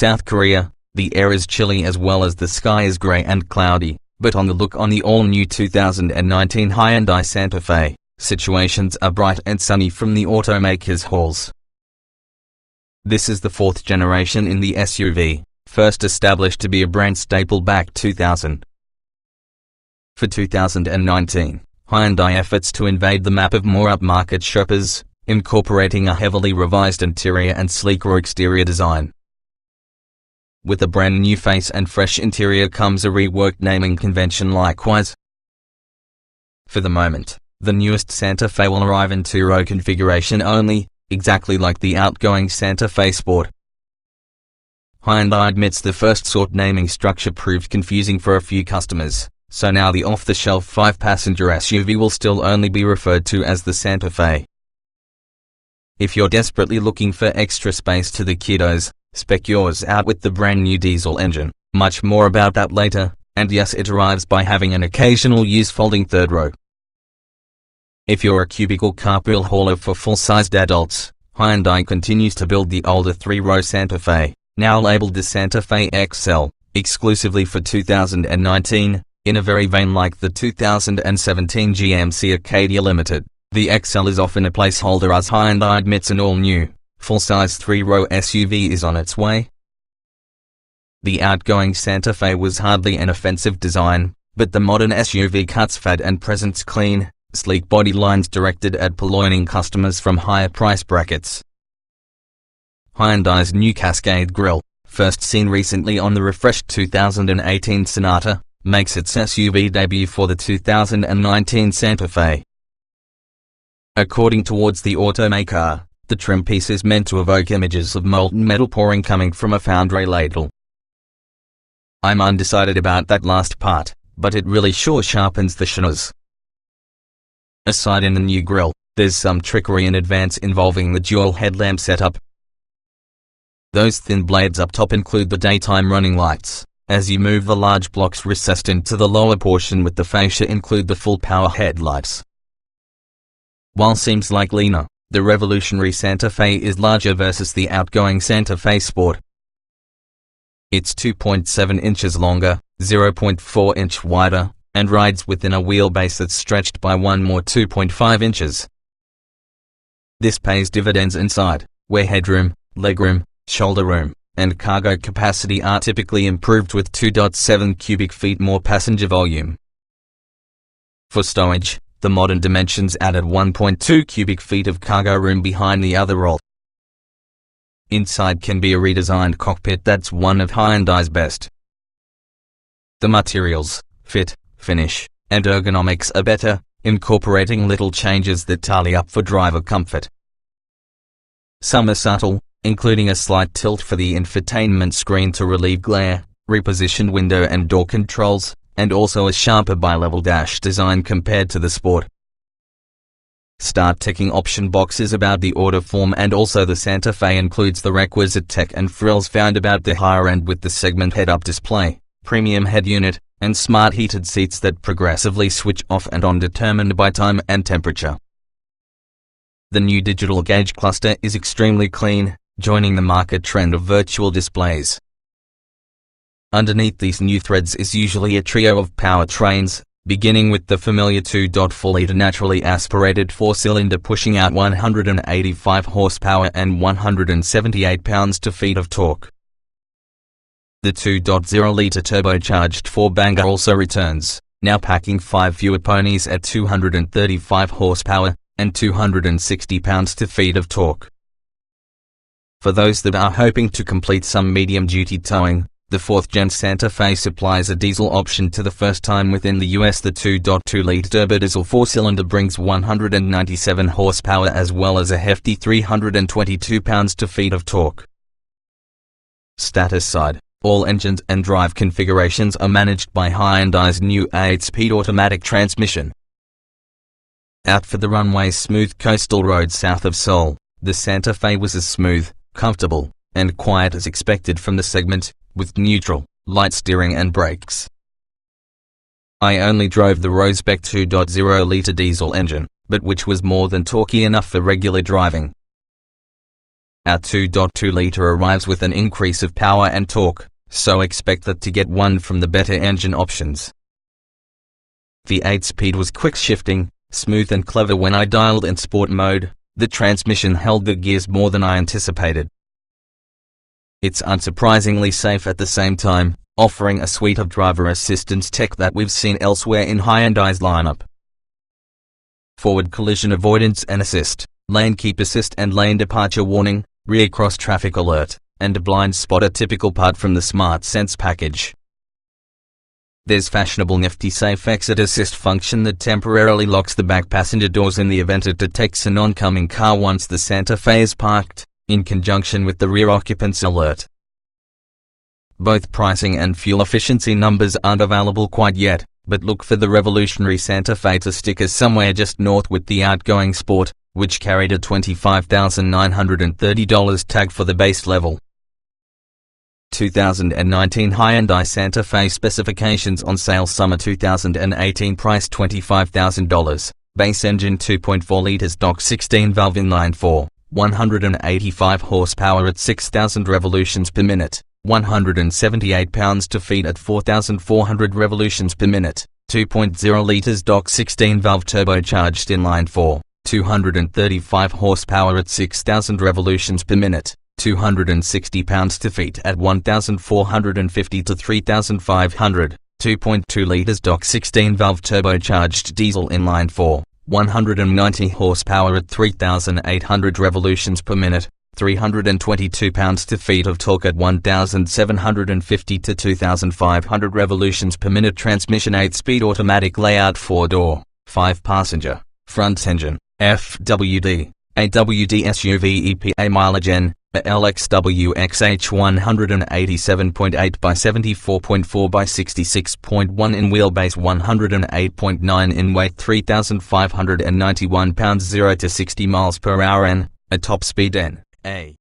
South Korea, the air is chilly as well as the sky is grey and cloudy, but on the look on the all-new 2019 Hyundai Santa Fe, situations are bright and sunny from the automaker's halls. This is the fourth generation in the SUV, first established to be a brand staple back 2000. For 2019, Hyundai efforts to invade the map of more upmarket shoppers, incorporating a heavily revised interior and sleeker exterior design. With a brand new face and fresh interior comes a reworked naming convention likewise. For the moment, the newest Santa Fe will arrive in two-row configuration only, exactly like the outgoing Santa Fe Sport. Hyundai admits the first sort naming structure proved confusing for a few customers, so now the off-the-shelf 5-passenger SUV will still only be referred to as the Santa Fe. If you're desperately looking for extra space to the kiddos, spec yours out with the brand new diesel engine. Much more about that later, and yes, it arrives by having an occasional use folding third row. If you're a cubicle carpool hauler for full-sized adults, Hyundai continues to build the older 3-row Santa Fe, now labeled the Santa Fe XL, exclusively for 2019, in a very vein like the 2017 GMC Acadia Limited. The XL is often a placeholder as Hyundai admits an all-new, full-size 3-row SUV is on its way. The outgoing Santa Fe was hardly an offensive design, but the modern SUV cuts fat and presents clean, sleek body lines directed at purloining customers from higher price brackets. Hyundai's new Cascade grille, first seen recently on the refreshed 2018 Sonata, makes its SUV debut for the 2019 Santa Fe. According towards the automaker, the trim piece is meant to evoke images of molten metal pouring coming from a foundry ladle. I'm undecided about that last part, but it really sure sharpens the schnoz. Aside in the new grille, there's some trickery in advance involving the dual headlamp setup. Those thin blades up top include the daytime running lights, as you move the large blocks recessed into the lower portion with the fascia include the full power headlights. While seems like leaner, the revolutionary Santa Fe is larger versus the outgoing Santa Fe Sport. It's 2.7 inches longer, 0.4 inch wider, and rides within a wheelbase that's stretched by one more 2.5 inches. This pays dividends inside, where headroom, legroom, shoulder room, and cargo capacity are typically improved with 2.7 cubic feet more passenger volume. For stowage, the modern dimensions added 1.2 cubic feet of cargo room behind the other roll. Inside can be a redesigned cockpit that's one of Hyundai's best. The materials, fit, finish, and ergonomics are better, incorporating little changes that tally up for driver comfort. Some are subtle, including a slight tilt for the infotainment screen to relieve glare, repositioned window and door controls, and also a sharper bi-level dash design compared to the Sport. Start ticking option boxes about the order form, and also the Santa Fe includes the requisite tech and frills found about the higher end with the segment head-up display, premium head unit, and smart heated seats that progressively switch off and on determined by time and temperature. The new digital gauge cluster is extremely clean, joining the market trend of virtual displays. Underneath these new threads is usually a trio of powertrains, beginning with the familiar 2.4-liter naturally aspirated 4-cylinder pushing out 185 horsepower and 178 pounds-feet of torque. The 2.0-liter turbocharged 4-banger also returns, now packing 5 fewer ponies at 235 horsepower and 260 pounds-feet of torque. For those that are hoping to complete some medium-duty towing, the 4th-gen Santa Fe supplies a diesel option to the first time within the US. The 2.2-liter turbodiesel 4-cylinder brings 197 horsepower as well as a hefty 322 pounds-feet of torque. Status side, all engines and drive configurations are managed by Hyundai's new 8-speed automatic transmission. Out for the runway's smooth coastal road south of Seoul, the Santa Fe was as smooth, comfortable, and quiet as expected from the segment, with neutral, light steering and brakes. I only drove the Rosebech 2.0-liter diesel engine, but which was more than torquey enough for regular driving. Our 2.2-litre arrives with an increase of power and torque, so expect that to get one from the better engine options. The 8-speed was quick shifting, smooth and clever when I dialed in sport mode. The transmission held the gears more than I anticipated. It's unsurprisingly safe at the same time, offering a suite of driver assistance tech that we've seen elsewhere in Hyundai's lineup. Forward collision avoidance and assist, lane keep assist and lane departure warning, rear cross traffic alert, and a blind spot, a typical part from the Smart Sense package. There's fashionable nifty safe exit assist function that temporarily locks the back passenger doors in the event it detects an oncoming car once the Santa Fe is parked, in conjunction with the rear occupants alert. Both pricing and fuel efficiency numbers aren't available quite yet, but look for the revolutionary Santa Fe to sticker somewhere just north with the outgoing Sport, which carried a $25,930 tag for the base level. 2019 Hyundai Santa Fe specifications on sale. Summer 2018 price $25,000, base engine 2.4 liters stock 16 valve inline 4, 185 horsepower at 6,000 revolutions per minute, 178 pounds-to-feet at 4,400 revolutions per minute, 2.0 liters stock 16 valve turbocharged inline 4, 235 horsepower at 6,000 revolutions per minute, 260 pounds-to-feet at 1,450 to 3,500, 2.2 liters stock 16 valve turbocharged diesel inline 4, 190 horsepower at 3,800 revolutions per minute, 322 pounds-to-feet of torque at 1,750 to 2,500 revolutions per minute. Transmission 8-speed automatic layout, 4-door, 5-passenger, front engine, FWD, AWD SUV EPA mileage N, LXWXH 187.8 by 74.4 by 66.1 in wheelbase, 108.9 in weight, 3,591 pounds, 0 to 60 miles per hour N, a top speed N, A.